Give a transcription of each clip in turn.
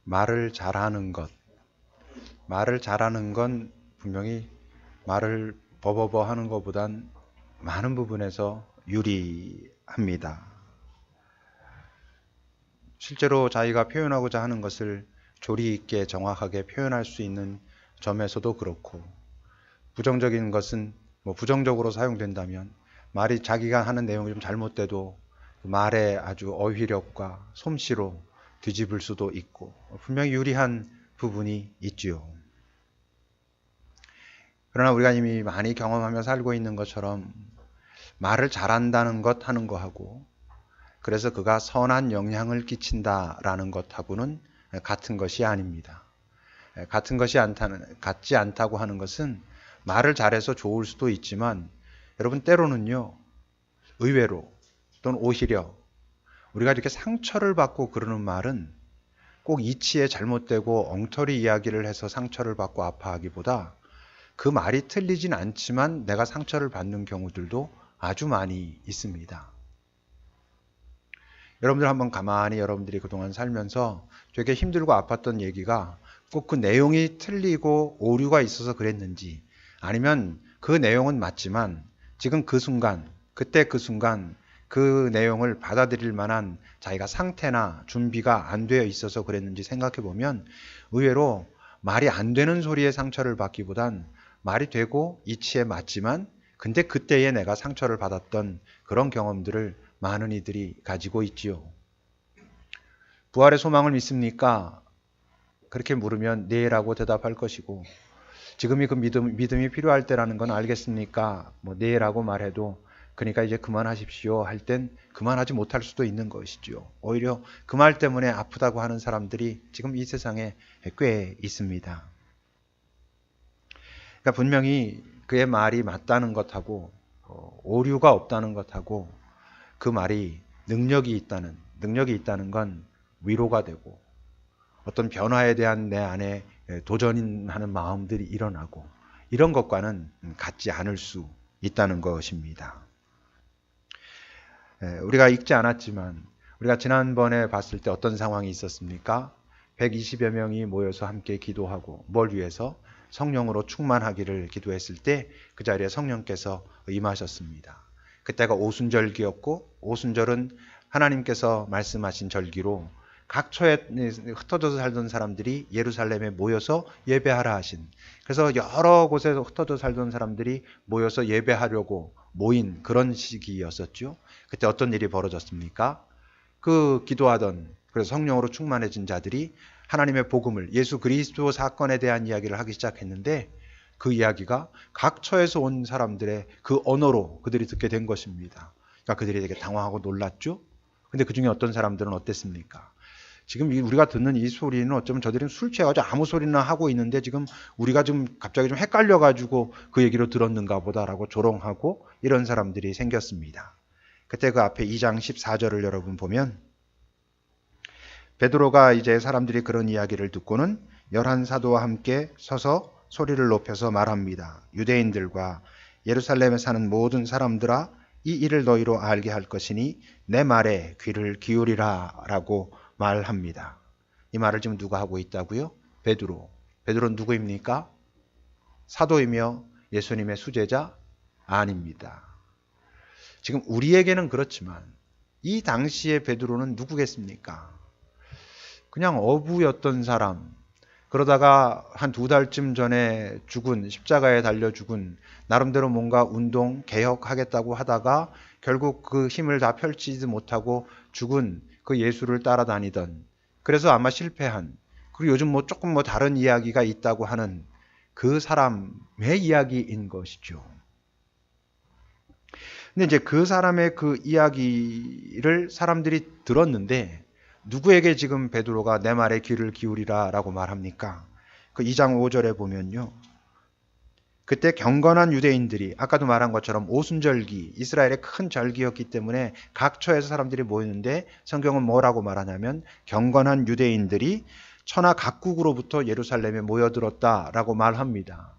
말을 잘하는 것. 말을 잘하는 건 분명히 말을 버버버 하는 것보단 많은 부분에서 유리합니다. 실제로 자기가 표현하고자 하는 것을 조리 있게 정확하게 표현할 수 있는 점에서도 그렇고, 부정적인 것은 부정적으로 사용된다면 말이 자기가 하는 내용이 좀 잘못돼도 말의 아주 어휘력과 솜씨로 뒤집을 수도 있고 분명히 유리한 부분이 있지요. 그러나 우리가 이미 많이 경험하며 살고 있는 것처럼 말을 잘한다는 것 하는 거하고, 그래서 그가 선한 영향을 끼친다라는 것하고는 같은 것이 아닙니다. 같지 않다고 하는 것은 말을 잘해서 좋을 수도 있지만, 여러분 때로는요, 의외로 또는 오히려 우리가 이렇게 상처를 받고 그러는 말은 꼭 이치에 잘못되고 엉터리 이야기를 해서 상처를 받고 아파하기보다 그 말이 틀리진 않지만 내가 상처를 받는 경우들도 아주 많이 있습니다. 여러분들 한번 가만히 여러분들이 그동안 살면서 되게 힘들고 아팠던 얘기가 꼭 그 내용이 틀리고 오류가 있어서 그랬는지, 아니면 그 내용은 맞지만 지금 그 순간, 그때 그 순간 그 내용을 받아들일 만한 자기가 상태나 준비가 안 되어 있어서 그랬는지 생각해 보면 의외로 말이 안 되는 소리에 상처를 받기보단 말이 되고 이치에 맞지만 근데 그때에 내가 상처를 받았던 그런 경험들을 많은 이들이 가지고 있지요. 부활의 소망을 믿습니까? 그렇게 물으면 네라고 대답할 것이고, 지금이 그 믿음이 필요할 때라는 건 알겠습니까? 네라고 말해도 그러니까 이제 그만하십시오 할 땐 그만하지 못할 수도 있는 것이지요. 오히려 그 말 때문에 아프다고 하는 사람들이 지금 이 세상에 꽤 있습니다. 그러니까 분명히 그의 말이 맞다는 것하고 오류가 없다는 것하고 그 말이 능력이 있다는 건 위로가 되고 어떤 변화에 대한 내 안에 도전하는 마음들이 일어나고 이런 것과는 같지 않을 수 있다는 것입니다. 우리가 읽지 않았지만 우리가 지난번에 봤을 때 어떤 상황이 있었습니까? 120여 명이 모여서 함께 기도하고 뭘 위해서? 성령으로 충만하기를 기도했을 때 그 자리에 성령께서 임하셨습니다. 그때가 오순절기였고, 오순절은 하나님께서 말씀하신 절기로 각 처에 흩어져서 살던 사람들이 예루살렘에 모여서 예배하라 하신, 그래서 여러 곳에서 흩어져 살던 사람들이 모여서 예배하려고 모인 그런 시기였었죠. 그때 어떤 일이 벌어졌습니까? 그 기도하던, 그래서 성령으로 충만해진 자들이 하나님의 복음을, 예수 그리스도 사건에 대한 이야기를 하기 시작했는데 그 이야기가 각 처에서 온 사람들의 그 언어로 그들이 듣게 된 것입니다. 그러니까 그들이 되게 당황하고 놀랐죠. 근데 그 중에 어떤 사람들은 어땠습니까? 지금 우리가 듣는 이 소리는 어쩌면 저들은 술 취해가지고 아무 소리나 하고 있는데 지금 우리가 좀 갑자기 좀 헷갈려가지고 그 얘기로 들었는가 보다라고 조롱하고 이런 사람들이 생겼습니다. 그때 그 앞에 2장 14절을 여러분 보면 베드로가 이제 사람들이 그런 이야기를 듣고는 11사도와 함께 서서 소리를 높여서 말합니다. 유대인들과 예루살렘에 사는 모든 사람들아, 이 일을 너희로 알게 할 것이니 내 말에 귀를 기울이라 라고 말합니다. 이 말을 지금 누가 하고 있다고요? 베드로. 베드로는 누구입니까? 사도이며 예수님의 수제자? 아닙니다. 지금 우리에게는 그렇지만 이 당시에 베드로는 누구겠습니까? 그냥 어부였던 사람, 그러다가 한 2달쯤 전에 죽은, 십자가에 달려 죽은, 나름대로 뭔가 운동 개혁하겠다고 하다가 결국 그 힘을 다 펼치지 못하고 죽은 그 예수를 따라다니던, 그래서 아마 실패한, 그리고 요즘 조금 다른 이야기가 있다고 하는 그 사람의 이야기인 것이죠. 근데 이제 그 사람의 그 이야기를 사람들이 들었는데 누구에게 지금 베드로가 내 말에 귀를 기울이라 라고 말합니까? 그 2장 5절에 보면요. 그때 경건한 유대인들이, 아까도 말한 것처럼 오순절기, 이스라엘의 큰 절기였기 때문에 각 처에서 사람들이 모였는데 성경은 뭐라고 말하냐면 경건한 유대인들이 천하 각국으로부터 예루살렘에 모여들었다라고 말합니다.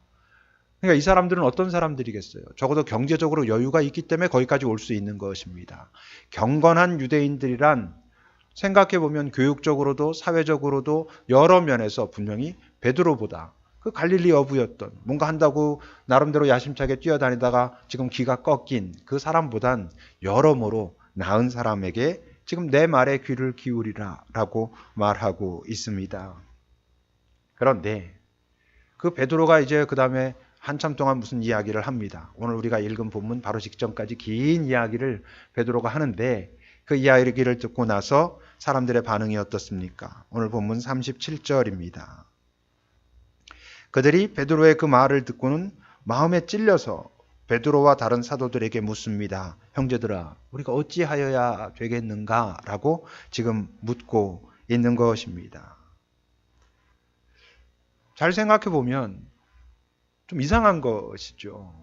그러니까 이 사람들은 어떤 사람들이겠어요? 적어도 경제적으로 여유가 있기 때문에 거기까지 올 수 있는 것입니다. 경건한 유대인들이란 생각해보면 교육적으로도 사회적으로도 여러 면에서 분명히 베드로보다 그 갈릴리 어부였던 뭔가 한다고 나름대로 야심차게 뛰어다니다가 지금 귀가 꺾인 그 사람보단 여러모로 나은 사람에게 지금 내 말에 귀를 기울이라 라고 말하고 있습니다. 그런데 그 베드로가 이제 그 다음에 한참 동안 무슨 이야기를 합니다. 오늘 우리가 읽은 본문 바로 직전까지 긴 이야기를 베드로가 하는데 그 이야기를 듣고 나서 사람들의 반응이 어떻습니까? 오늘 본문 37절입니다. 그들이 베드로의 그 말을 듣고는 마음에 찔려서 베드로와 다른 사도들에게 묻습니다. 형제들아, 우리가 어찌하여야 되겠는가? 라고 지금 묻고 있는 것입니다. 잘 생각해 보면 좀 이상한 것이죠.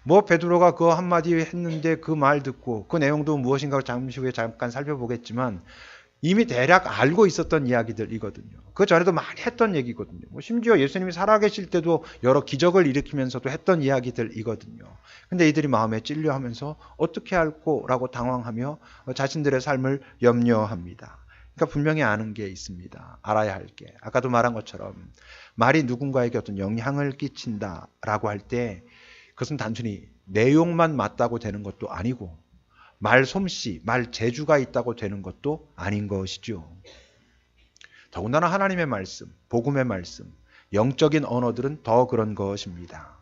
뭐 베드로가 그 한마디 했는데 그 말 듣고 그 내용도 무엇인가 잠시 후에 잠깐 살펴보겠지만 이미 대략 알고 있었던 이야기들이거든요. 그 전에도 많이 했던 얘기거든요. 뭐 심지어 예수님이 살아계실 때도 여러 기적을 일으키면서도 했던 이야기들이거든요. 근데 이들이 마음에 찔려하면서 어떻게 할꼬라고 당황하며 자신들의 삶을 염려합니다. 그러니까 분명히 아는 게 있습니다. 알아야 할 게. 아까도 말한 것처럼 말이 누군가에게 어떤 영향을 끼친다라고 할 때 그것은 단순히 내용만 맞다고 되는 것도 아니고 말 솜씨, 말 재주가 있다고 되는 것도 아닌 것이죠. 더군다나 하나님의 말씀, 복음의 말씀, 영적인 언어들은 더 그런 것입니다.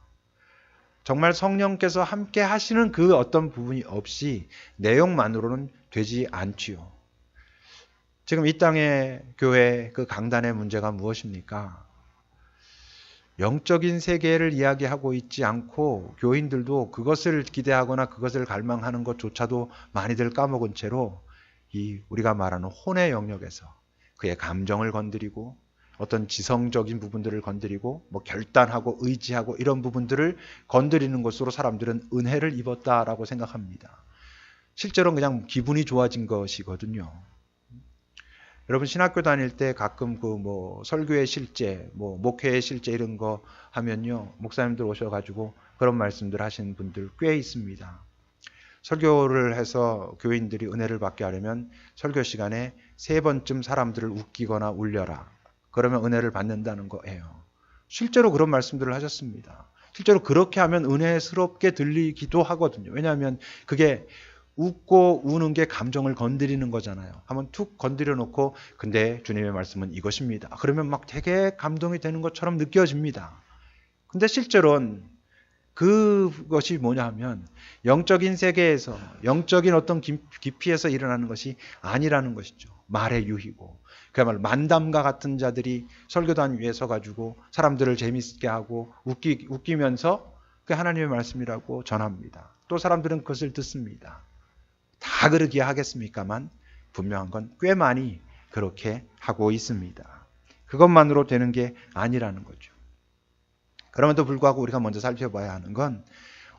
정말 성령께서 함께 하시는 그 어떤 부분이 없이 내용만으로는 되지 않지요. 지금 이 땅의 교회 그 강단의 문제가 무엇입니까? 영적인 세계를 이야기하고 있지 않고 교인들도 그것을 기대하거나 그것을 갈망하는 것조차도 많이들 까먹은 채로 이 우리가 말하는 혼의 영역에서 그의 감정을 건드리고 어떤 지성적인 부분들을 건드리고 뭐 결단하고 의지하고 이런 부분들을 건드리는 것으로 사람들은 은혜를 입었다라고 생각합니다. 실제로는 그냥 기분이 좋아진 것이거든요. 여러분 신학교 다닐 때 가끔 그 뭐 설교의 실제, 뭐 목회의 실제 이런 거 하면요. 목사님들 오셔가지고 그런 말씀들 하시는 분들 꽤 있습니다. 설교를 해서 교인들이 은혜를 받게 하려면 설교 시간에 3번쯤 사람들을 웃기거나 울려라. 그러면 은혜를 받는다는 거예요. 실제로 그런 말씀들을 하셨습니다. 실제로 그렇게 하면 은혜스럽게 들리기도 하거든요. 왜냐하면 그게 웃고 우는 게 감정을 건드리는 거잖아요. 한번 툭 건드려 놓고 근데 주님의 말씀은 이것입니다. 그러면 막 되게 감동이 되는 것처럼 느껴집니다. 근데 실제로는 그것이 뭐냐 하면 영적인 세계에서 영적인 어떤 깊이에서 일어나는 것이 아니라는 것이죠. 말의 유희고 그야말로 만담가 같은 자들이 설교단 위에 서가지고 사람들을 재미있게 하고 웃기면서 그 하나님의 말씀이라고 전합니다. 또 사람들은 그것을 듣습니다. 다 그러기야 하겠습니까만 분명한 건 꽤 많이 그렇게 하고 있습니다. 그것만으로 되는 게 아니라는 거죠. 그럼에도 불구하고 우리가 먼저 살펴봐야 하는 건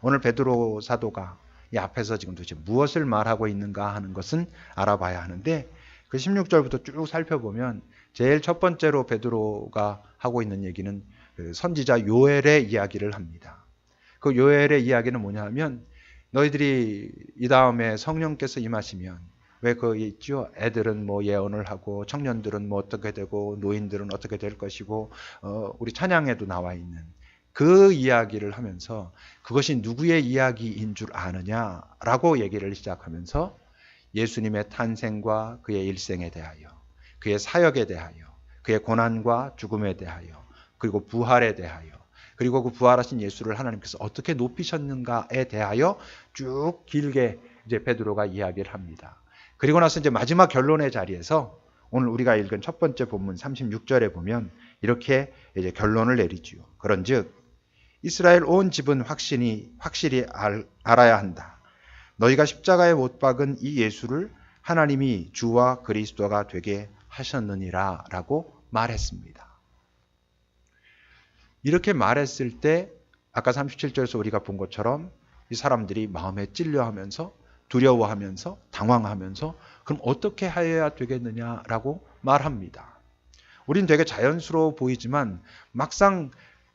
오늘 베드로 사도가 이 앞에서 지금 도대체 무엇을 말하고 있는가 하는 것은 알아봐야 하는데 그 16절부터 쭉 살펴보면 제일 첫 번째로 베드로가 하고 있는 얘기는 그 선지자 요엘의 이야기를 합니다. 그 요엘의 이야기는 뭐냐 하면 너희들이 이 다음에 성령께서 임하시면 왜 거기 있죠? 애들은 뭐 예언을 하고 청년들은 뭐 어떻게 되고 노인들은 어떻게 될 것이고 우리 찬양에도 나와 있는 그 이야기를 하면서 그것이 누구의 이야기인 줄 아느냐라고 얘기를 시작하면서 예수님의 탄생과 그의 일생에 대하여 그의 사역에 대하여 그의 고난과 죽음에 대하여 그리고 부활에 대하여 그리고 그 부활하신 예수를 하나님께서 어떻게 높이셨는가에 대하여 쭉 길게 이제 베드로가 이야기를 합니다. 그리고 나서 이제 마지막 결론의 자리에서 오늘 우리가 읽은 첫 번째 본문 36절에 보면 이렇게 이제 결론을 내리지요. 그런즉 이스라엘 온 집은 확실히 알아야 한다. 너희가 십자가에 못 박은 이 예수를 하나님이 주와 그리스도가 되게 하셨느니라 라고 말했습니다. 이렇게 말했을 때 아까 37절에서 우리가 본 것처럼 이 사람들이 마음에 찔려하면서 두려워하면서 당황하면서 그럼 어떻게 하여야 되겠느냐라고 말합니다. 우린 되게 자연스러워 보이지만 막상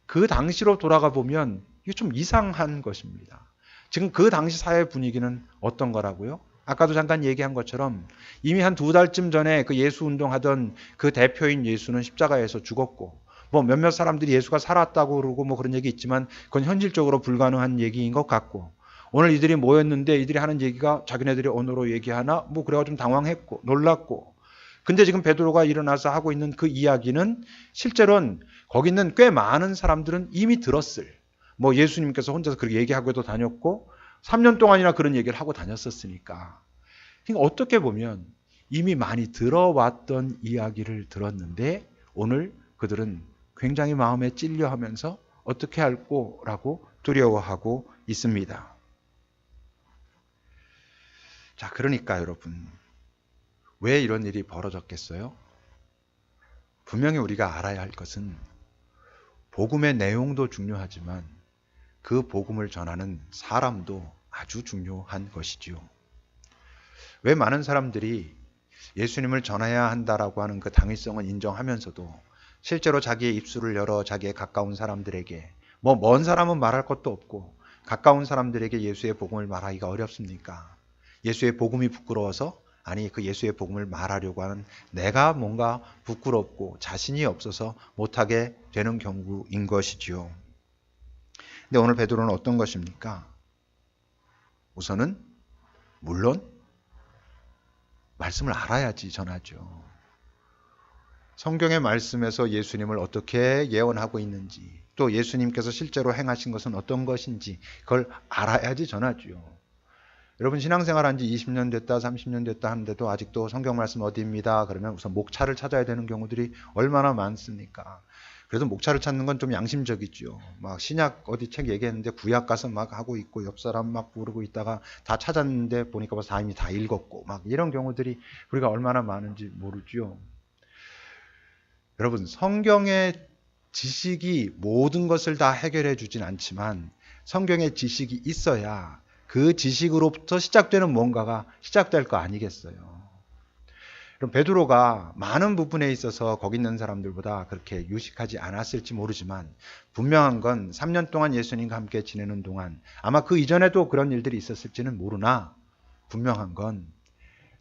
그 당시로 돌아가 보면 이게 좀 이상한 것입니다. 지금 그 당시 사회 분위기는 어떤 거라고요? 아까도 잠깐 얘기한 것처럼 이미 한 2달쯤 전에 그 예수 운동하던 그 대표인 예수는 십자가에서 죽었고, 뭐 몇몇 사람들이 예수가 살았다고 그러고 뭐 그런 얘기 있지만 그건 현실적으로 불가능한 얘기인 것 같고, 오늘 이들이 모였는데 이들이 하는 얘기가 자기네들이 언어로 얘기하나 뭐 그래가 좀 당황했고 놀랐고, 근데 지금 베드로가 일어나서 하고 있는 그 이야기는 실제로는 거기 있는 꽤 많은 사람들은 이미 들었을, 뭐 예수님께서 혼자서 그렇게 얘기하고도 다녔고 3년 동안이나 그런 얘기를 하고 다녔었으니까, 그러니까 어떻게 보면 이미 많이 들어왔던 이야기를 들었는데 오늘 그들은 굉장히 마음에 찔려하면서 어떻게 할꼬라고 두려워하고 있습니다. 자, 그러니까 여러분, 왜 이런 일이 벌어졌겠어요? 분명히 우리가 알아야 할 것은 복음의 내용도 중요하지만 그 복음을 전하는 사람도 아주 중요한 것이지요. 왜 많은 사람들이 예수님을 전해야 한다라고 하는 그 당위성은 인정하면서도 실제로 자기의 입술을 열어 자기의 가까운 사람들에게, 뭐 먼 사람은 말할 것도 없고 가까운 사람들에게 예수의 복음을 말하기가 어렵습니까? 예수의 복음이 부끄러워서? 아니, 그 예수의 복음을 말하려고 하는 내가 뭔가 부끄럽고 자신이 없어서 못하게 되는 경우인 것이지요. 근데 오늘 베드로는 어떤 것입니까? 우선은 물론 말씀을 알아야지 전하죠. 성경의 말씀에서 예수님을 어떻게 예언하고 있는지, 또 예수님께서 실제로 행하신 것은 어떤 것인지 그걸 알아야지 전하죠. 여러분, 신앙생활 한 지 20년 됐다 30년 됐다 하는데도 아직도 성경 말씀 어디입니다 그러면 우선 목차를 찾아야 되는 경우들이 얼마나 많습니까? 그래도 목차를 찾는 건 좀 양심적이죠. 막 신약 어디 책 얘기했는데 구약 가서 막 하고 있고 옆 사람 막 부르고 있다가 다 찾았는데 보니까 벌써 이미 다 읽었고 막 이런 경우들이 우리가 얼마나 많은지 모르죠. 여러분, 성경의 지식이 모든 것을 다 해결해 주진 않지만 성경의 지식이 있어야 그 지식으로부터 시작되는 뭔가가 시작될 거 아니겠어요. 그럼 베드로가 많은 부분에 있어서 거기 있는 사람들보다 그렇게 유식하지 않았을지 모르지만 분명한 건 3년 동안 예수님과 함께 지내는 동안 아마 그 이전에도 그런 일들이 있었을지는 모르나 분명한 건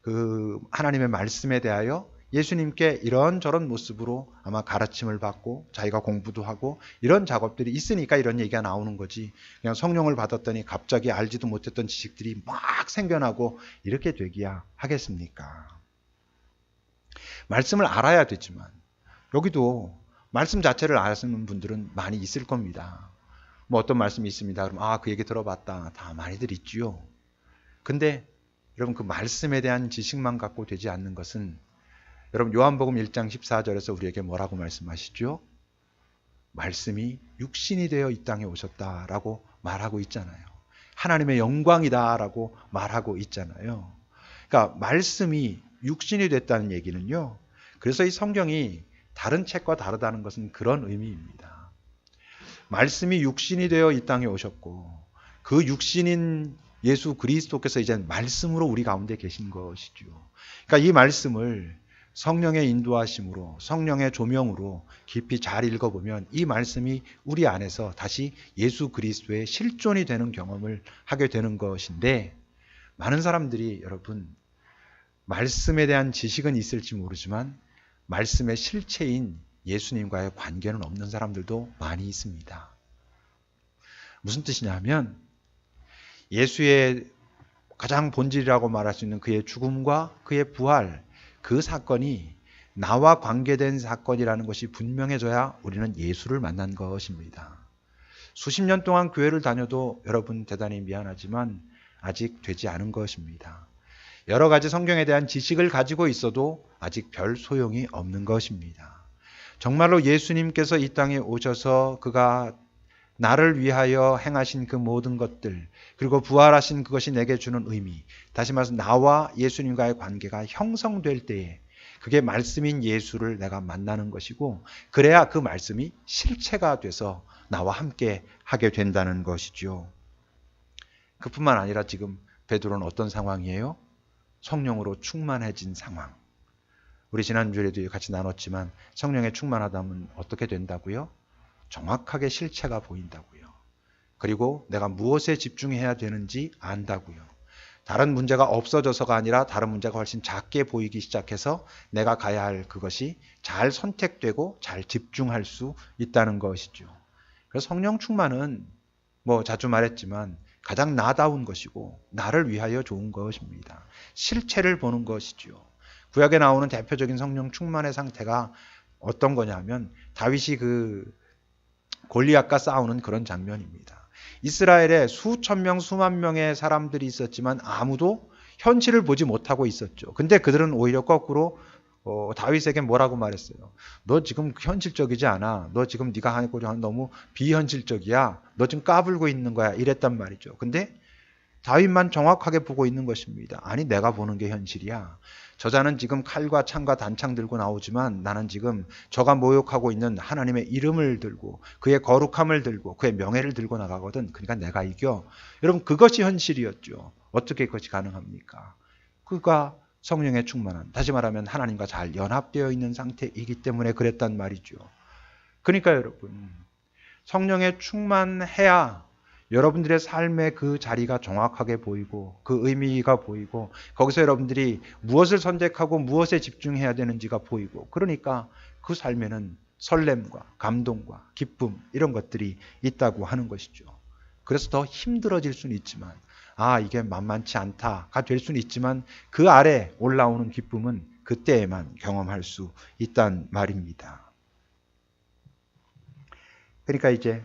그 하나님의 말씀에 대하여 예수님께 이런저런 모습으로 아마 가르침을 받고 자기가 공부도 하고 이런 작업들이 있으니까 이런 얘기가 나오는 거지, 그냥 성령을 받았더니 갑자기 알지도 못했던 지식들이 막 생겨나고 이렇게 되기야 하겠습니까? 말씀을 알아야 되지만 여기도 말씀 자체를 아시는 분들은 많이 있을 겁니다. 뭐 어떤 말씀이 있습니다. 그럼 그 얘기 들어봤다. 다 많이들 있지요. 근데 여러분, 그 말씀에 대한 지식만 갖고 되지 않는 것은, 여러분 요한복음 1장 14절에서 우리에게 뭐라고 말씀하시죠? 말씀이 육신이 되어 이 땅에 오셨다라고 말하고 있잖아요. 하나님의 영광이다라고 말하고 있잖아요. 그러니까 말씀이 육신이 됐다는 얘기는요, 그래서 이 성경이 다른 책과 다르다는 것은 그런 의미입니다. 말씀이 육신이 되어 이 땅에 오셨고 그 육신인 예수 그리스도께서 이제 말씀으로 우리 가운데 계신 것이죠. 그러니까 이 말씀을 성령의 인도하심으로, 성령의 조명으로 깊이 잘 읽어보면 이 말씀이 우리 안에서 다시 예수 그리스도의 실존이 되는 경험을 하게 되는 것인데, 많은 사람들이 여러분 말씀에 대한 지식은 있을지 모르지만 말씀의 실체인 예수님과의 관계는 없는 사람들도 많이 있습니다. 무슨 뜻이냐 하면 예수의 가장 본질이라고 말할 수 있는 그의 죽음과 그의 부활, 그 사건이 나와 관계된 사건이라는 것이 분명해져야 우리는 예수를 만난 것입니다. 수십 년 동안 교회를 다녀도 여러분 대단히 미안하지만 아직 되지 않은 것입니다. 여러 가지 성경에 대한 지식을 가지고 있어도 아직 별 소용이 없는 것입니다. 정말로 예수님께서 이 땅에 오셔서 그가 나를 위하여 행하신 그 모든 것들, 그리고 부활하신 그것이 내게 주는 의미, 다시 말해서 나와 예수님과의 관계가 형성될 때에 그게 말씀인 예수를 내가 만나는 것이고, 그래야 그 말씀이 실체가 돼서 나와 함께 하게 된다는 것이죠. 그뿐만 아니라 지금 베드로는 어떤 상황이에요? 성령으로 충만해진 상황. 우리 지난주에도 같이 나눴지만 성령에 충만하다면 어떻게 된다고요? 정확하게 실체가 보인다고요. 그리고 내가 무엇에 집중해야 되는지 안다고요. 다른 문제가 없어져서가 아니라 다른 문제가 훨씬 작게 보이기 시작해서 내가 가야 할 그것이 잘 선택되고 잘 집중할 수 있다는 것이죠. 그래서 성령 충만은 자주 말했지만 가장 나다운 것이고 나를 위하여 좋은 것입니다. 실체를 보는 것이죠. 구약에 나오는 대표적인 성령 충만의 상태가 어떤 거냐면 다윗이 골리앗과 싸우는 그런 장면입니다. 이스라엘에 수천 명, 수만 명의 사람들이 있었지만 아무도 현실을 보지 못하고 있었죠. 근데 그들은 오히려 거꾸로 다윗에게 뭐라고 말했어요? 너 지금 현실적이지 않아. 너 지금 네가 하고자 하는 너무 비현실적이야. 너 지금 까불고 있는 거야. 이랬단 말이죠. 근데 다윗만 정확하게 보고 있는 것입니다. 아니 내가 보는 게 현실이야. 저자는 지금 칼과 창과 단창 들고 나오지만 나는 지금 저가 모욕하고 있는 하나님의 이름을 들고 그의 거룩함을 들고 그의 명예를 들고 나가거든. 그러니까 내가 이겨. 여러분 그것이 현실이었죠. 어떻게 그것이 가능합니까? 그가 성령에 충만한, 다시 말하면 하나님과 잘 연합되어 있는 상태이기 때문에 그랬단 말이죠. 그러니까 여러분 성령에 충만해야 여러분들의 삶의 그 자리가 정확하게 보이고 그 의미가 보이고 거기서 여러분들이 무엇을 선택하고 무엇에 집중해야 되는지가 보이고 그러니까 그 삶에는 설렘과 감동과 기쁨 이런 것들이 있다고 하는 것이죠. 그래서 더 힘들어질 수는 있지만 이게 만만치 않다가 될 수는 있지만 그 아래 올라오는 기쁨은 그때에만 경험할 수 있단 말입니다. 그러니까 이제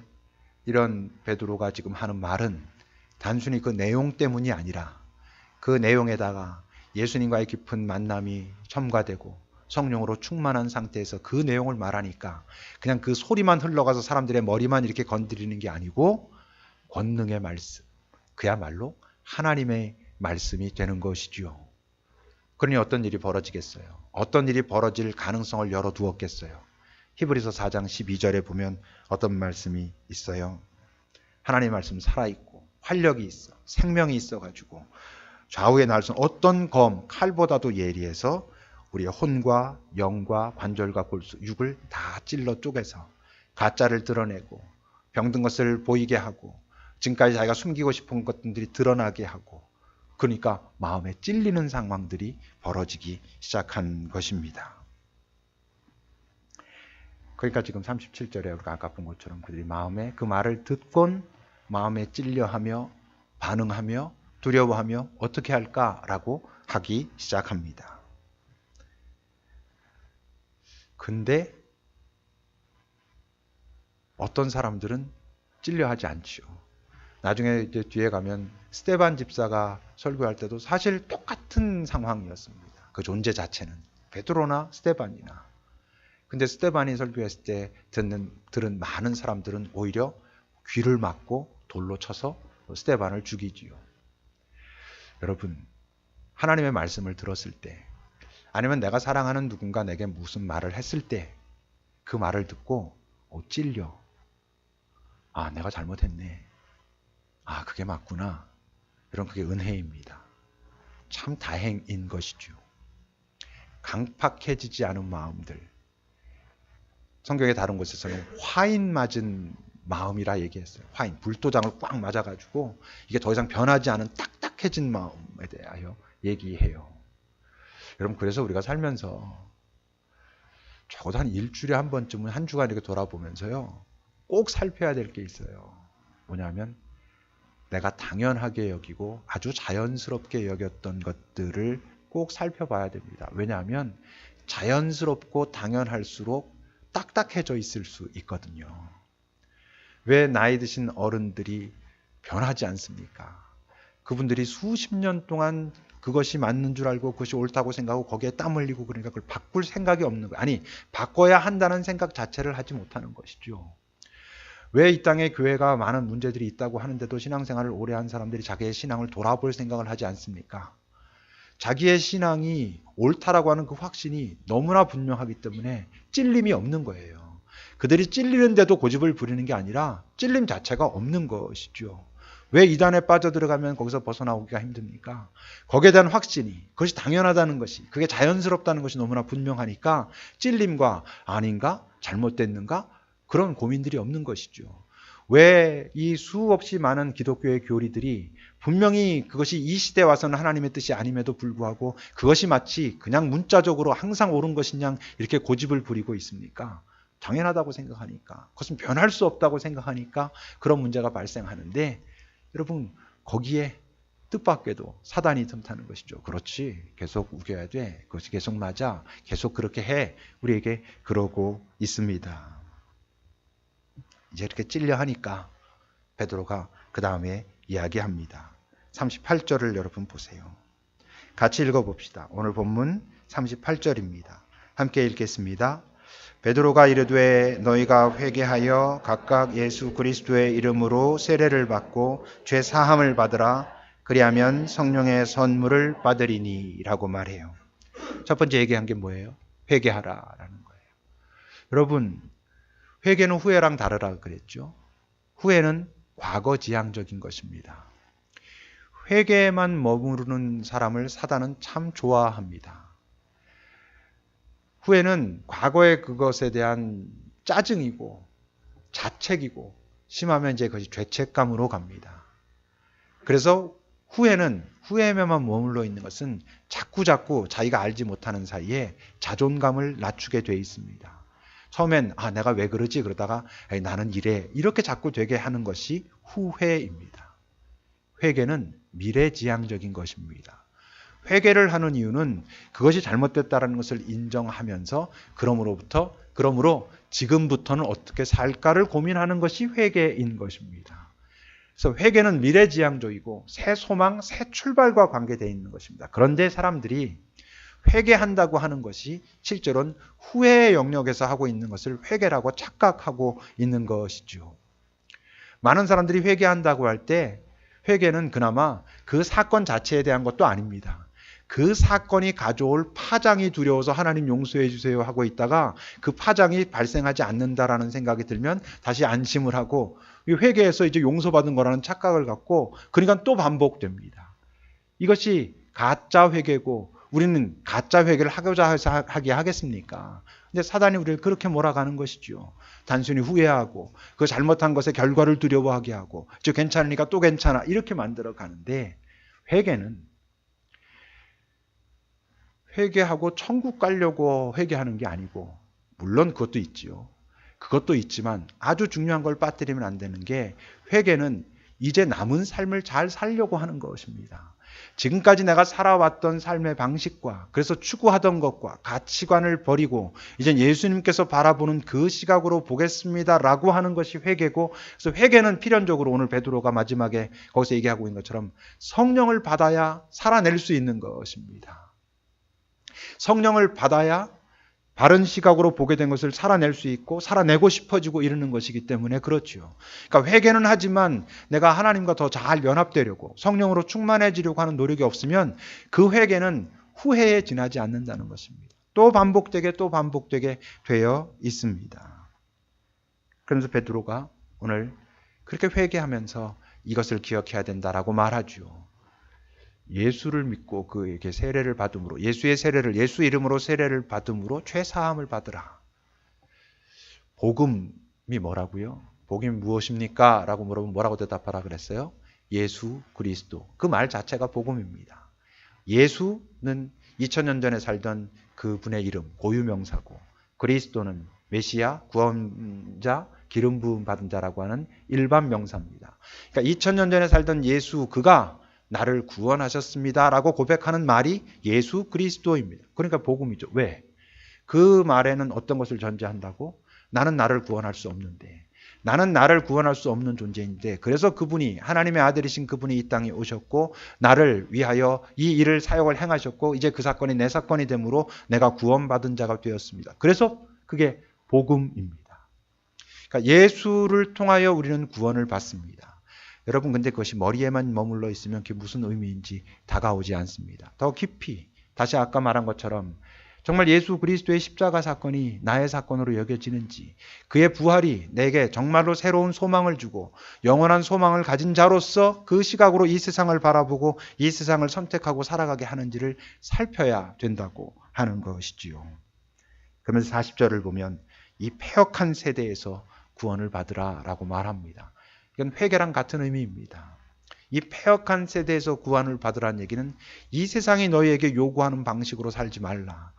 이런 베드로가 지금 하는 말은 단순히 그 내용 때문이 아니라 그 내용에다가 예수님과의 깊은 만남이 첨가되고 성령으로 충만한 상태에서 그 내용을 말하니까 그냥 그 소리만 흘러가서 사람들의 머리만 이렇게 건드리는 게 아니고 권능의 말씀, 그야말로 하나님의 말씀이 되는 것이지요. 그러니 어떤 일이 벌어지겠어요? 어떤 일이 벌어질 가능성을 열어두었겠어요? 히브리서 4장 12절에 보면 어떤 말씀이 있어요? 하나님의 말씀 살아있고 활력이 있어 생명이 있어가지고 좌우에 날 수 어떤 검 칼보다도 예리해서 우리의 혼과 영과 관절과 골수 육을 다 찔러 쪼개서 가짜를 드러내고 병든 것을 보이게 하고 지금까지 자기가 숨기고 싶은 것들이 드러나게 하고 그러니까 마음에 찔리는 상황들이 벌어지기 시작한 것입니다. 그러니까 지금 37절에 우리가 아까 본 것처럼 그들이 마음에 그 말을 듣곤 마음에 찔려하며 반응하며 두려워하며 어떻게 할까라고 하기 시작합니다. 근데 어떤 사람들은 찔려하지 않지요. 나중에 이제 뒤에 가면 스데반 집사가 설교할 때도 사실 똑같은 상황이었습니다. 그 존재 자체는 베드로나 스데반이나. 근데 스데반이 설교했을 때 들은 많은 사람들은 오히려 귀를 막고 돌로 쳐서 스데반을 죽이지요. 여러분, 하나님의 말씀을 들었을 때 아니면 내가 사랑하는 누군가 내게 무슨 말을 했을 때 그 말을 듣고 찔려. 내가 잘못했네. 그게 맞구나. 여러분, 그게 은혜입니다. 참 다행인 것이죠. 강팍해지지 않은 마음들. 성경의 다른 곳에서는 화인 맞은 마음이라 얘기했어요. 화인, 불도장을 꽉 맞아가지고 이게 더 이상 변하지 않은 딱딱해진 마음에 대하여 얘기해요. 여러분, 그래서 우리가 살면서 적어도 한 일주일에 한 번쯤은 한 주간 이렇게 돌아보면서요. 꼭 살펴야 될 게 있어요. 뭐냐면 내가 당연하게 여기고 아주 자연스럽게 여겼던 것들을 꼭 살펴봐야 됩니다. 왜냐하면 자연스럽고 당연할수록 딱딱해져 있을 수 있거든요. 왜 나이 드신 어른들이 변하지 않습니까? 그분들이 수십 년 동안 그것이 맞는 줄 알고 그것이 옳다고 생각하고 거기에 땀 흘리고 그러니까 그걸 바꿀 생각이 없는 거예요. 아니, 바꿔야 한다는 생각 자체를 하지 못하는 것이죠. 왜 이 땅에 교회가 많은 문제들이 있다고 하는데도 신앙생활을 오래 한 사람들이 자기의 신앙을 돌아볼 생각을 하지 않습니까? 자기의 신앙이 옳다라고 하는 그 확신이 너무나 분명하기 때문에 찔림이 없는 거예요. 그들이 찔리는데도 고집을 부리는 게 아니라 찔림 자체가 없는 것이죠. 왜 이단에 빠져들어가면 거기서 벗어나오기가 힘듭니까? 거기에 대한 확신이, 그것이 당연하다는 것이, 그게 자연스럽다는 것이 너무나 분명하니까 찔림과 아닌가? 잘못됐는가? 그런 고민들이 없는 것이죠. 왜 이 수없이 많은 기독교의 교리들이 분명히 그것이 이 시대에 와서는 하나님의 뜻이 아님에도 불구하고 그것이 마치 그냥 문자적으로 항상 옳은 것이냐 이렇게 고집을 부리고 있습니까? 당연하다고 생각하니까, 그것은 변할 수 없다고 생각하니까 그런 문제가 발생하는데, 여러분 거기에 뜻밖에도 사단이 틈타는 것이죠. 그렇지, 계속 우겨야 돼, 그것이 계속 맞아, 계속 그렇게 해, 우리에게 그러고 있습니다. 이제 이렇게 찔려 하니까 베드로가 그 다음에 이야기합니다. 38절을 여러분 보세요. 같이 읽어봅시다. 오늘 본문 38절입니다. 함께 읽겠습니다. 베드로가 이르되 너희가 회개하여 각각 예수 그리스도의 이름으로 세례를 받고 죄 사함을 받으라. 그리하면 성령의 선물을 받으리니 라고 말해요. 첫 번째 얘기한 게 뭐예요? 회개하라라는 거예요. 여러분, 회개는 후회랑 다르라 그랬죠. 후회는 과거지향적인 것입니다. 회개에만 머무르는 사람을 사단은 참 좋아합니다. 후회는 과거의 그것에 대한 짜증이고 자책이고, 심하면 이제 그것이 죄책감으로 갑니다. 그래서 후회에만 머물러 있는 것은 자꾸 자기가 알지 못하는 사이에 자존감을 낮추게 돼 있습니다. 처음엔 내가 왜 그러지 그러다가 나는 이래, 이렇게 자꾸 되게 하는 것이 후회입니다. 회개는 미래지향적인 것입니다. 회개를 하는 이유는 그것이 잘못됐다는 것을 인정하면서 그러므로 지금부터는 어떻게 살까를 고민하는 것이 회개인 것입니다. 그래서 회개는 미래지향적이고 새 소망, 새 출발과 관계되어 있는 것입니다. 그런데 사람들이 회개한다고 하는 것이 실제로는 후회의 영역에서 하고 있는 것을 회개라고 착각하고 있는 것이죠. 많은 사람들이 회개한다고 할 때 회개는 그나마 그 사건 자체에 대한 것도 아닙니다. 그 사건이 가져올 파장이 두려워서 하나님 용서해 주세요 하고 있다가 그 파장이 발생하지 않는다라는 생각이 들면 다시 안심을 하고 회개해서 이제 용서받은 거라는 착각을 갖고, 그러니까 또 반복됩니다. 이것이 가짜 회개고, 우리는 가짜 회개를 하고자 해서 하게 하겠습니까? 근데 사단이 우리를 그렇게 몰아가는 것이죠. 단순히 후회하고 그 잘못한 것의 결과를 두려워하게 하고, 저 괜찮으니까 또 괜찮아, 이렇게 만들어 가는데, 회개하고 천국 가려고 회개하는 게 아니고, 물론 그것도 있지요. 그것도 있지만 아주 중요한 걸 빠뜨리면 안 되는 게, 회개는 이제 남은 삶을 잘 살려고 하는 것입니다. 지금까지 내가 살아왔던 삶의 방식과, 그래서 추구하던 것과 가치관을 버리고 이제 예수님께서 바라보는 그 시각으로 보겠습니다라고 하는 것이 회개고, 그래서 회개는 필연적으로 오늘 베드로가 마지막에 거기서 얘기하고 있는 것처럼 성령을 받아야 살아낼 수 있는 것입니다. 성령을 받아야 바른 시각으로 보게 된 것을 살아낼 수 있고 살아내고 싶어지고 이러는 것이기 때문에 그렇죠. 그러니까 회개는 하지만 내가 하나님과 더 잘 연합되려고 성령으로 충만해지려고 하는 노력이 없으면 그 회개는 후회에 지나지 않는다는 것입니다. 또 반복되게 되어 있습니다. 그러면서 베드로가 오늘 그렇게 회개하면서 이것을 기억해야 된다라고 말하죠. 예수를 믿고 그에게 세례를 받음으로, 예수의 세례를, 예수 이름으로 세례를 받음으로 죄 사함을 받으라. 복음이 뭐라고요? 복음이 무엇입니까? 라고 물어보면 뭐라고 대답하라 그랬어요? 예수 그리스도. 그 말 자체가 복음입니다. 예수는 2000년 전에 살던 그분의 이름, 고유명사고, 그리스도는 메시아, 구원자, 기름 부음 받은 자라고 하는 일반 명사입니다. 그러니까 2000년 전에 살던 예수, 그가 나를 구원하셨습니다 라고 고백하는 말이 예수 그리스도입니다. 그러니까 복음이죠. 왜? 그 말에는 어떤 것을 전제한다고? 나는 나를 구원할 수 없는데, 나는 나를 구원할 수 없는 존재인데, 그래서 그분이, 하나님의 아들이신 그분이 이 땅에 오셨고 나를 위하여 이 일을 사역을 행하셨고, 이제 그 사건이 내 사건이 되므로 내가 구원받은 자가 되었습니다. 그래서 그게 복음입니다. 그러니까 예수를 통하여 우리는 구원을 받습니다. 여러분, 근데 그것이 머리에만 머물러 있으면 그게 무슨 의미인지 다가오지 않습니다. 더 깊이, 다시 아까 말한 것처럼 정말 예수 그리스도의 십자가 사건이 나의 사건으로 여겨지는지, 그의 부활이 내게 정말로 새로운 소망을 주고 영원한 소망을 가진 자로서 그 시각으로 이 세상을 바라보고 이 세상을 선택하고 살아가게 하는지를 살펴야 된다고 하는 것이지요. 그러면서 40절을 보면 이 패역한 세대에서 구원을 받으라 라고 말합니다. 이건 회개랑 같은 의미입니다. 이 패역한 세대에서 구원을 받으라는 얘기는 이 세상이 너희에게 요구하는 방식으로 살지 말라.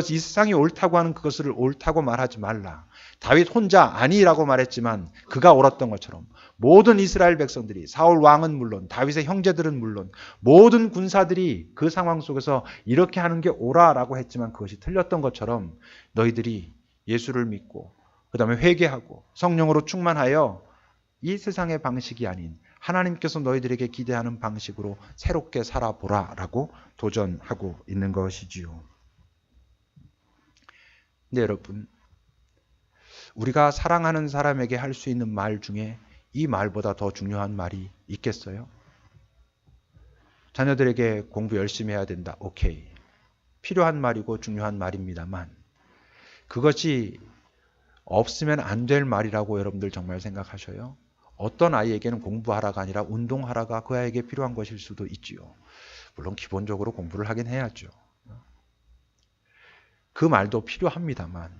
이 세상이 옳다고 하는 그것을 옳다고 말하지 말라. 다윗 혼자 아니라고 말했지만 그가 옳았던 것처럼 모든 이스라엘 백성들이, 사울 왕은 물론 다윗의 형제들은 물론 모든 군사들이 그 상황 속에서 이렇게 하는 게 옳아라고 했지만 그것이 틀렸던 것처럼 너희들이 예수를 믿고 그 다음에 회개하고 성령으로 충만하여 이 세상의 방식이 아닌 하나님께서 너희들에게 기대하는 방식으로 새롭게 살아보라라고 도전하고 있는 것이지요. 네, 여러분, 우리가 사랑하는 사람에게 할 수 있는 말 중에 이 말보다 더 중요한 말이 있겠어요? 자녀들에게 공부 열심히 해야 된다. 오케이. 필요한 말이고 중요한 말입니다만 그것이 없으면 안 될 말이라고 여러분들 정말 생각하셔요? 어떤 아이에게는 공부하라가 아니라 운동하라가 그 아이에게 필요한 것일 수도 있지요. 물론 기본적으로 공부를 하긴 해야죠. 그 말도 필요합니다만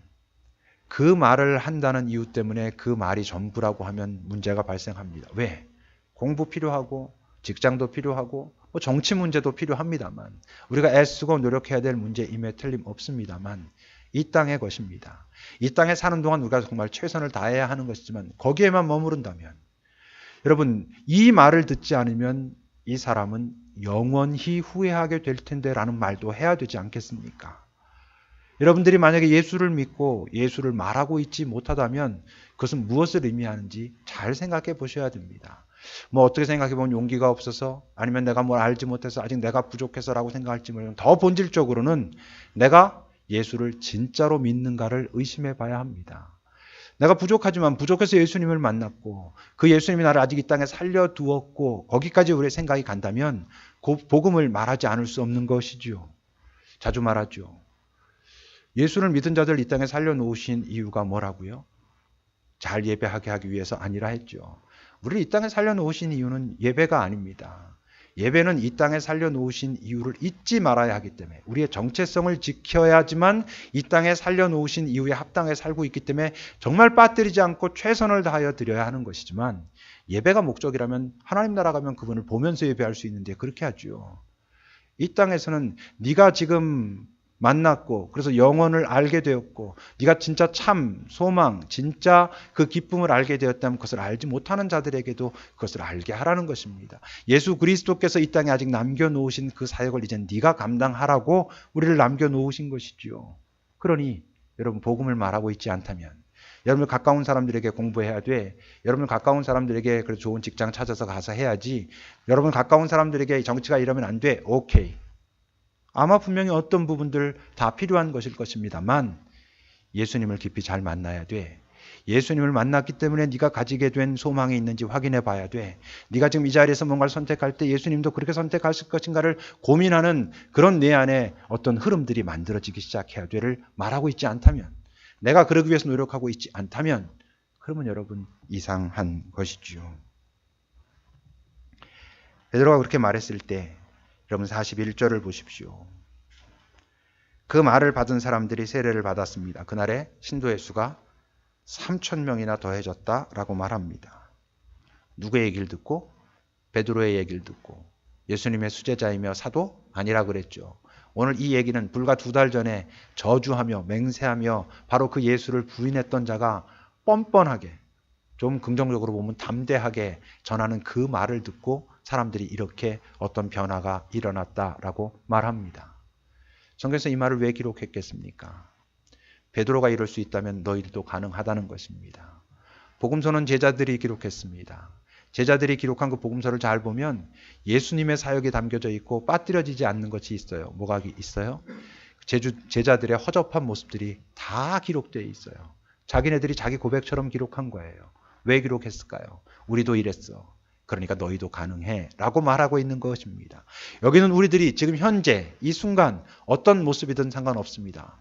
그 말을 한다는 이유 때문에 그 말이 전부라고 하면 문제가 발생합니다. 왜? 공부 필요하고 직장도 필요하고 정치 문제도 필요합니다만 우리가 애쓰고 노력해야 될 문제임에 틀림없습니다만 이 땅의 것입니다. 이 땅에 사는 동안 우리가 정말 최선을 다해야 하는 것이지만 거기에만 머무른다면 여러분 이 말을 듣지 않으면 이 사람은 영원히 후회하게 될 텐데 라는 말도 해야 되지 않겠습니까? 여러분들이 만약에 예수를 믿고 예수를 말하고 있지 못하다면 그것은 무엇을 의미하는지 잘 생각해 보셔야 됩니다. 어떻게 생각해 보면 용기가 없어서 아니면 내가 뭘 알지 못해서 아직 내가 부족해서라고 생각할지 모르면 더 본질적으로는 내가 예수를 진짜로 믿는가를 의심해 봐야 합니다. 내가 부족하지만 부족해서 예수님을 만났고 그 예수님이 나를 아직 이 땅에 살려두었고 거기까지 우리의 생각이 간다면 그 복음을 말하지 않을 수 없는 것이지요. 자주 말하죠. 예수를 믿은 자들 이 땅에 살려놓으신 이유가 뭐라고요? 잘 예배하게 하기 위해서 아니라 했죠. 우리를 이 땅에 살려놓으신 이유는 예배가 아닙니다. 예배는 이 땅에 살려놓으신 이유를 잊지 말아야 하기 때문에 우리의 정체성을 지켜야지만 이 땅에 살려놓으신 이유에 합당해 살고 있기 때문에 정말 빠뜨리지 않고 최선을 다하여 드려야 하는 것이지만 예배가 목적이라면 하나님 나라 가면 그분을 보면서 예배할 수 있는데 그렇게 하죠. 이 땅에서는 네가 지금 만났고 그래서 영혼을 알게 되었고 네가 진짜 참 소망 진짜 그 기쁨을 알게 되었다면 그것을 알지 못하는 자들에게도 그것을 알게 하라는 것입니다. 예수 그리스도께서 이 땅에 아직 남겨놓으신 그 사역을 이제 네가 감당하라고 우리를 남겨놓으신 것이지요. 그러니 여러분 복음을 말하고 있지 않다면 여러분을 가까운 사람들에게 공부해야 돼. 여러분을 가까운 사람들에게 그래서 좋은 직장 찾아서 가서 해야지. 여러분 가까운 사람들에게 정치가 이러면 안 돼. 오케이. 아마 분명히 어떤 부분들 다 필요한 것일 것입니다만 예수님을 깊이 잘 만나야 돼. 예수님을 만났기 때문에 네가 가지게 된 소망이 있는지 확인해 봐야 돼. 네가 지금 이 자리에서 뭔가를 선택할 때 예수님도 그렇게 선택하실 것인가를 고민하는 그런 내 안에 어떤 흐름들이 만들어지기 시작해야 돼를 말하고 있지 않다면 내가 그러기 위해서 노력하고 있지 않다면 그러면 여러분 이상한 것이지요. 베드로가 그렇게 말했을 때 여러분 41절을 보십시오. 그 말을 받은 사람들이 세례를 받았습니다. 그날에 신도의 수가 3,000명이나 더해졌다라고 말합니다. 누구의 얘기를 듣고? 베드로의 얘기를 듣고 예수님의 수제자이며 사도 아니라 그랬죠. 오늘 이 얘기는 불과 2달 전에 저주하며 맹세하며 바로 그 예수를 부인했던 자가 뻔뻔하게 좀 긍정적으로 보면 담대하게 전하는 그 말을 듣고 사람들이 이렇게 어떤 변화가 일어났다라고 말합니다. 성경에서 이 말을 왜 기록했겠습니까? 베드로가 이럴 수 있다면 너희들도 가능하다는 것입니다. 복음서는 제자들이 기록했습니다. 제자들이 기록한 그 복음서를 잘 보면 예수님의 사역이 담겨져 있고 빠뜨려지지 않는 것이 있어요. 뭐가 있어요? 제자들의 허접한 모습들이 다 기록되어 있어요. 자기네들이 자기 고백처럼 기록한 거예요. 왜 기록했을까요? 우리도 이랬어. 그러니까 너희도 가능해 라고 말하고 있는 것입니다. 여기는 우리들이 지금 현재 이 순간 어떤 모습이든 상관없습니다.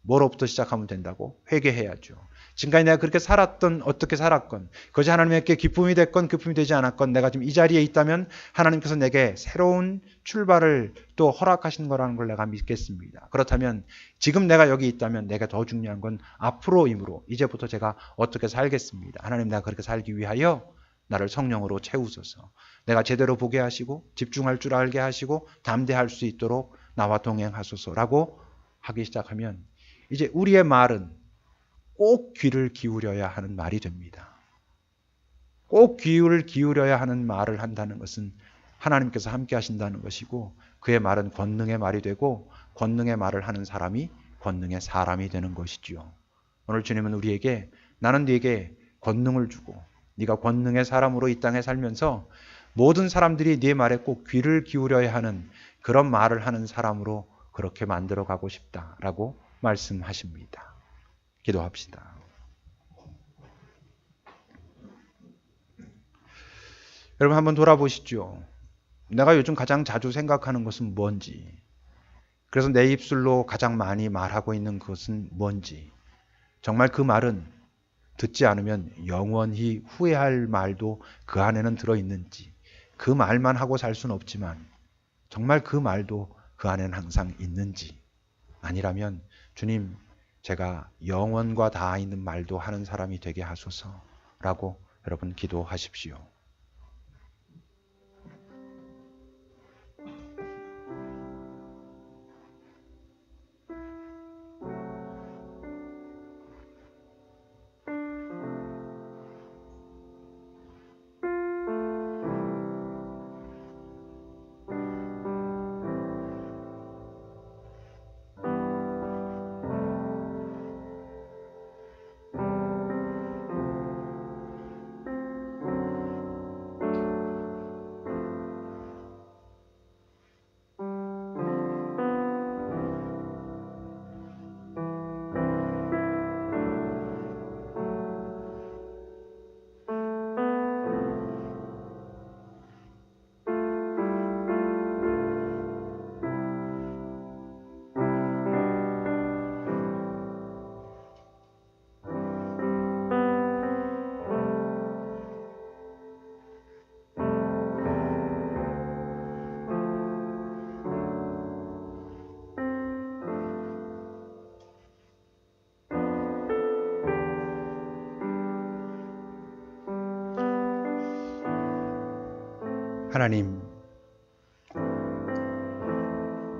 뭐로부터 시작하면 된다고? 회개해야죠. 지금까지 내가 그렇게 살았던 어떻게 살았건 그것이 하나님께 기쁨이 됐건 기쁨이 되지 않았건 내가 지금 이 자리에 있다면 하나님께서 내게 새로운 출발을 또 허락하신 거라는 걸 내가 믿겠습니다. 그렇다면 지금 내가 여기 있다면 내가 더 중요한 건 앞으로이므로 이제부터 제가 어떻게 살겠습니다. 하나님 내가 그렇게 살기 위하여 나를 성령으로 채우소서. 내가 제대로 보게 하시고 집중할 줄 알게 하시고 담대할 수 있도록 나와 동행하소서라고 하기 시작하면 이제 우리의 말은 꼭 귀를 기울여야 하는 말이 됩니다. 꼭 귀를 기울여야 하는 말을 한다는 것은 하나님께서 함께 하신다는 것이고 그의 말은 권능의 말이 되고 권능의 말을 하는 사람이 권능의 사람이 되는 것이지요. 오늘 주님은 우리에게 나는 네게 권능을 주고 네가 권능의 사람으로 이 땅에 살면서 모든 사람들이 네 말에 꼭 귀를 기울여야 하는 그런 말을 하는 사람으로 그렇게 만들어 가고 싶다라고 말씀하십니다. 기도합시다. 여러분 한번 돌아보시죠. 내가 요즘 가장 자주 생각하는 것은 뭔지, 그래서 내 입술로 가장 많이 말하고 있는 것은 뭔지, 정말 그 말은 듣지 않으면 영원히 후회할 말도 그 안에는 들어있는지, 그 말만 하고 살 수는 없지만 정말 그 말도 그 안에는 항상 있는지, 아니라면 주님 제가 영원과 다 있는 말도 하는 사람이 되게 하소서라고 여러분 기도하십시오. 하나님,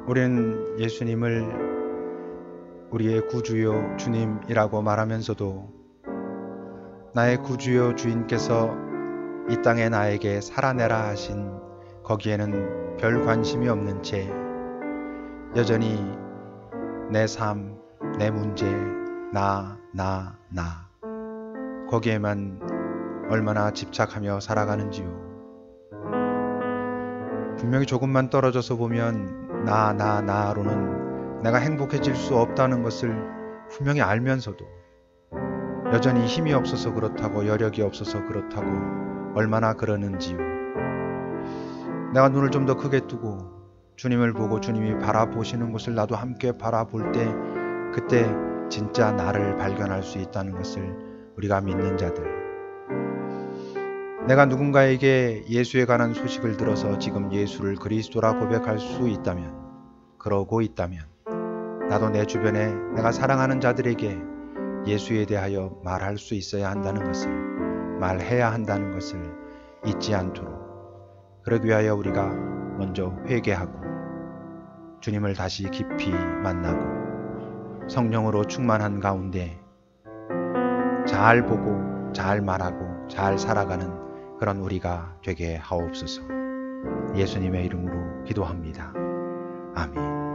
우리는 예수님을 우리의 구주요 주님이라고 말하면서도 나의 구주요 주인께서 이 땅에 나에게 살아내라 하신 거기에는 별 관심이 없는 채 여전히 내 삶, 내 문제, 나 거기에만 얼마나 집착하며 살아가는지요. 분명히 조금만 떨어져서 보면 나로는 내가 행복해질 수 없다는 것을 분명히 알면서도 여전히 힘이 없어서 그렇다고 여력이 없어서 그렇다고 얼마나 그러는지요. 내가 눈을 좀 더 크게 뜨고 주님을 보고 주님이 바라보시는 것을 나도 함께 바라볼 때 그때 진짜 나를 발견할 수 있다는 것을 우리가 믿는 자들, 내가 누군가에게 예수에 관한 소식을 들어서 지금 예수를 그리스도라 고백할 수 있다면, 그러고 있다면 나도 내 주변에 내가 사랑하는 자들에게 예수에 대하여 말할 수 있어야 한다는 것을, 말해야 한다는 것을 잊지 않도록, 그러기 위하여 우리가 먼저 회개하고 주님을 다시 깊이 만나고 성령으로 충만한 가운데 잘 보고 잘 말하고 잘 살아가는 그런 우리가 되게 하옵소서. 예수님의 이름으로 기도합니다. 아멘.